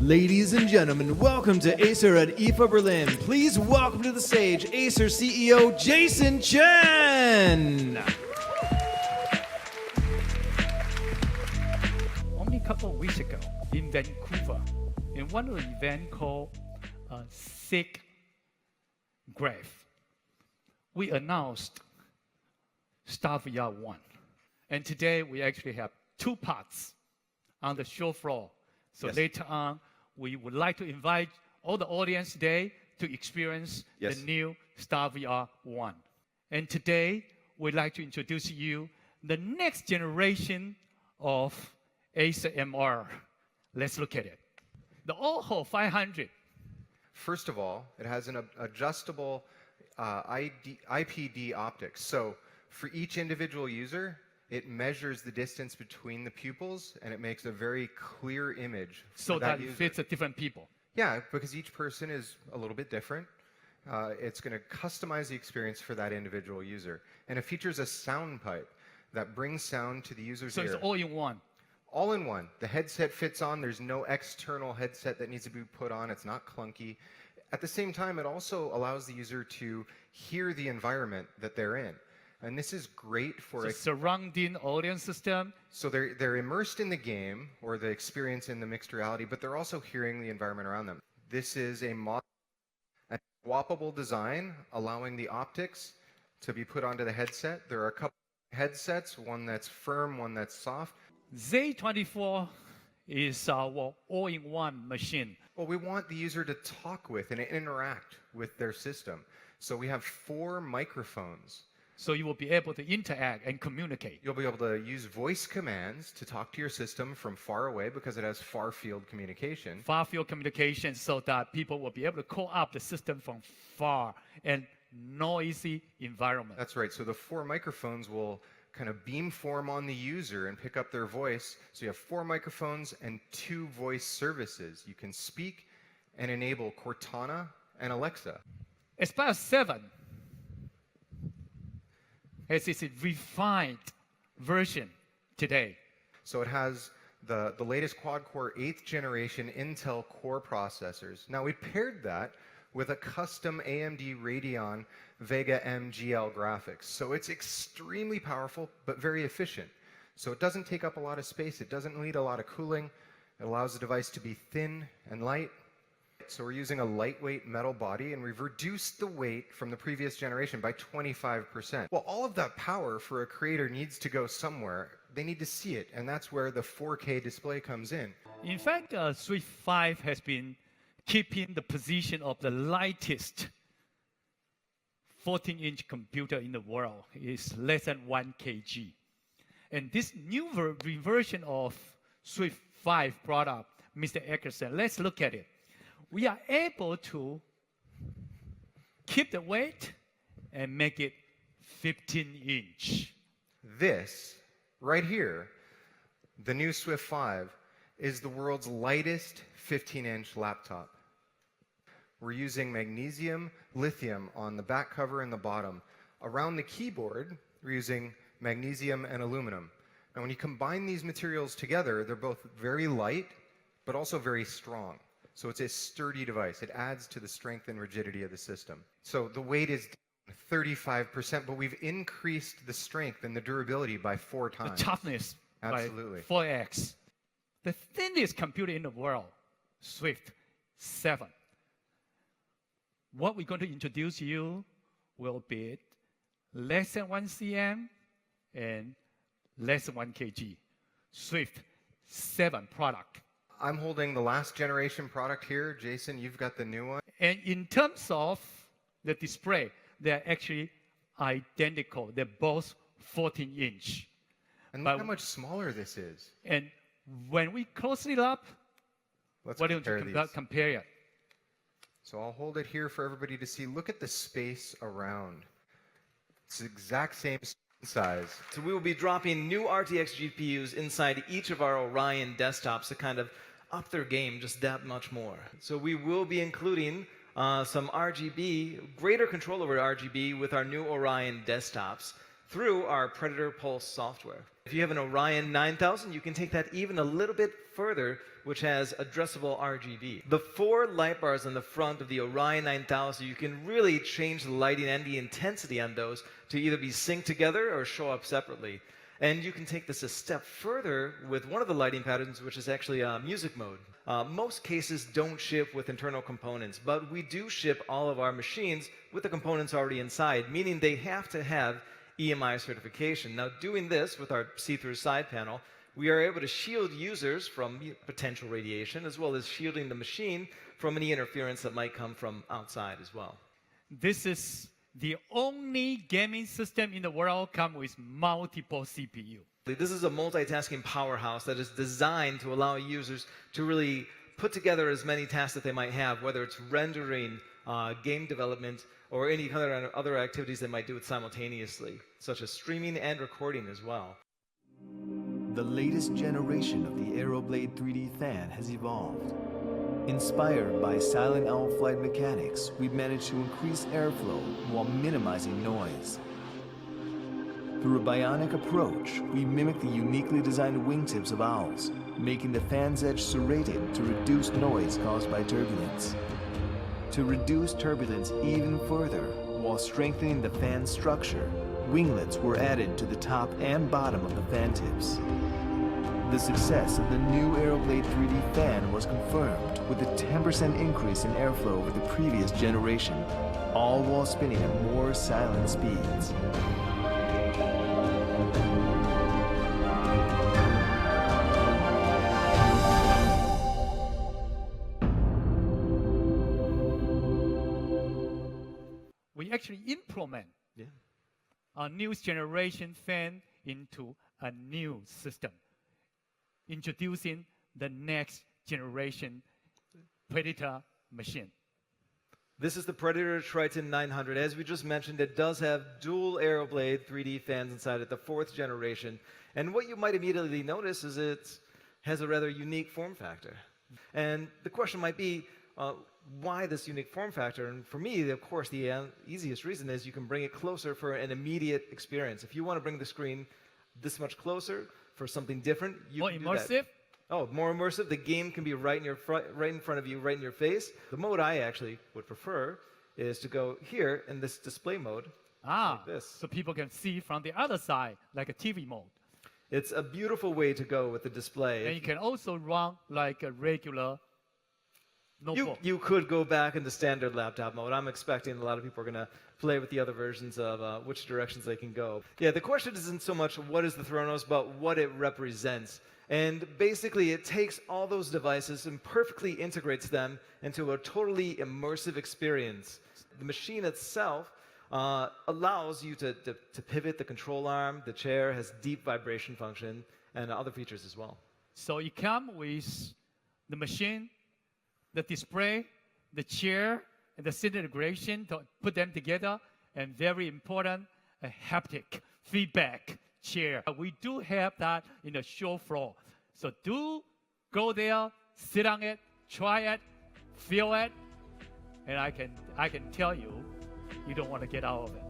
Ladies and gentlemen, welcome to Acer at IFA Berlin. Please welcome to the stage Acer CEO Jason Chen. Only a couple of weeks ago in Vancouver, in one of the events called Sick Graph, we announced StarVR 1. And today we actually have two parts on the show floor. So later on, we would like to invite all the audience today to experience the new StarVR 1. And today, we'd like to introduce you the next generation of Acer MR. Let's look at it. The Oho 500. First of all, it has an adjustable IPD optics. So for each individual user, it measures the distance between the pupils, and it makes a very clear image. So that it fits different people. Yeah, because each person is a little bit different. It's going to customize the experience for that individual user. And it features a sound pipe that brings sound to the user's ear. So it's all in one. All in one. The headset fits on. There's no external headset that needs to be put on. It's not clunky. At the same time, it also allows the user to hear the environment that they're in. And this is great for a surrounding audience system. So they're immersed in the game or the experience in the mixed reality, but they're also hearing the environment around them. This is a swappable design, allowing the optics to be put onto the headset. There are a couple of headsets, one that's firm, one that's soft. Z24 is our all-in-one machine. Well, we want the user to talk with and interact with their system. So we have 4 microphones. So you will be able to interact and communicate. You'll be able to use voice commands to talk to your system from far away because it has far-field communication. Far-field communication so that people will be able to call up the system from far and noisy environment. That's right. So the 4 microphones will kind of beamform on the user and pick up their voice. So you have 4 microphones and 2 voice services. You can speak and enable Cortana and Alexa. Aspire 7 has its refined version today. So it has the latest quad-core 8th generation Intel Core processors. Now we paired that with a custom AMD Radeon Vega MGL graphics. So it's extremely powerful, but very efficient. So it doesn't take up a lot of space. It doesn't need a lot of cooling. It allows the device to be thin and light. So we're using a lightweight metal body, and we've reduced the weight from the previous generation by 25%. Well, all of that power for a creator needs to go somewhere. They need to see it, and that's where the 4K display comes in. In fact, Swift 5 has been keeping the position of the lightest 14-inch computer in the world. It's less than 1 kg. And this new version of Swift 5 product, Mr. Eckerson, let's look at it. We are able to keep the weight and make it 15-inch. This, right here, the new Swift 5, is the world's lightest 15-inch laptop. We're using magnesium lithium on the back cover and the bottom. Around the keyboard, we're using magnesium and aluminum. Now, when you combine these materials together, they're both very light, but also very strong. So it's a sturdy device. It adds to the strength and rigidity of the system. So the weight is 35%, but we've increased the strength and the durability by 4 times. The toughness Absolutely. by 4x. The thinnest computer in the world, Swift 7. What we're going to introduce you will be less than 1 cm and less than 1 kg. Swift 7 product. I'm holding the last generation product here. Jason, you've got the new one. And in terms of the display, they're actually identical. They're both 14-inch. And look how much smaller this is. And when we close it up, Let's why don't you compare it? So I'll hold it here for everybody to see. Look at the space around. It's the exact same size. So we will be dropping new RTX GPUs inside each of our Orion desktops to kind of up their game just that much more. So we will be including some RGB, greater control over RGB with our new Orion desktops. through our Predator Pulse software. If you have an Orion 9000, you can take that even a little bit further, which has addressable RGB. The 4 light bars on the front of the Orion 9000, you can really change the lighting and the intensity on those to either be synced together or show up separately. And you can take this a step further with one of the lighting patterns, which is actually music mode. Most cases don't ship with internal components, but we do ship all of our machines with the components already inside, meaning they have to have EMI certification. Now, doing this with our see-through side panel, we are able to shield users from potential radiation, as well as shielding the machine from any interference that might come from outside as well. This is the only gaming system in the world come with multiple CPU. This is a multitasking powerhouse that is designed to allow users to really put together as many tasks that they might have, whether it's rendering, game development, or any other activities they might do it simultaneously, such as streaming and recording as well. The latest generation of the Aeroblade 3D fan has evolved. Inspired by Silent Owl flight mechanics, we've managed to increase airflow while minimizing noise. Through a bionic approach, we mimic the uniquely designed wingtips of owls, making the fan's edge serrated to reduce noise caused by turbulence. To reduce turbulence even further, while strengthening the fan's structure, winglets were added to the top and bottom of the fan tips. The success of the new Aeroblade 3D fan was confirmed with a 10% increase in airflow over the previous generation, all while spinning at more silent speeds. We actually implement a new generation fan into a new system, introducing the next generation Predator machine. This is the Predator Triton 900. As we just mentioned, it does have dual Aeroblade 3D fans inside it, the 4th generation. And what you might immediately notice is it has a rather unique form factor. And the question might be, why this unique form factor? And for me, of course, the easiest reason is you can bring it closer for an immediate experience. If you want to bring the screen this much closer for something different, you can do that. More immersive? Oh, more immersive. The game can be right in front of you, right in your face. The mode I actually would prefer is to go here in this display mode. Like this. So people can see from the other side, like a TV mode. It's a beautiful way to go with the display. And you can also run like a regular notebook. You could go back into standard laptop mode. I'm expecting a lot of people are going to play with the other versions of which directions they can go. Yeah, the question isn't so much what is the Thronos, but what it represents. And basically, it takes all those devices and perfectly integrates them into a totally immersive experience. The machine itself allows you to pivot the control arm. The chair has deep vibration function and other features as well. So it comes with the machine, the display, the chair, and the sync integration to put them together, and very important, a haptic feedback chair. We do have that in the show floor. So do go there, sit on it, try it, feel it, and I can tell you, you don't want to get out of it.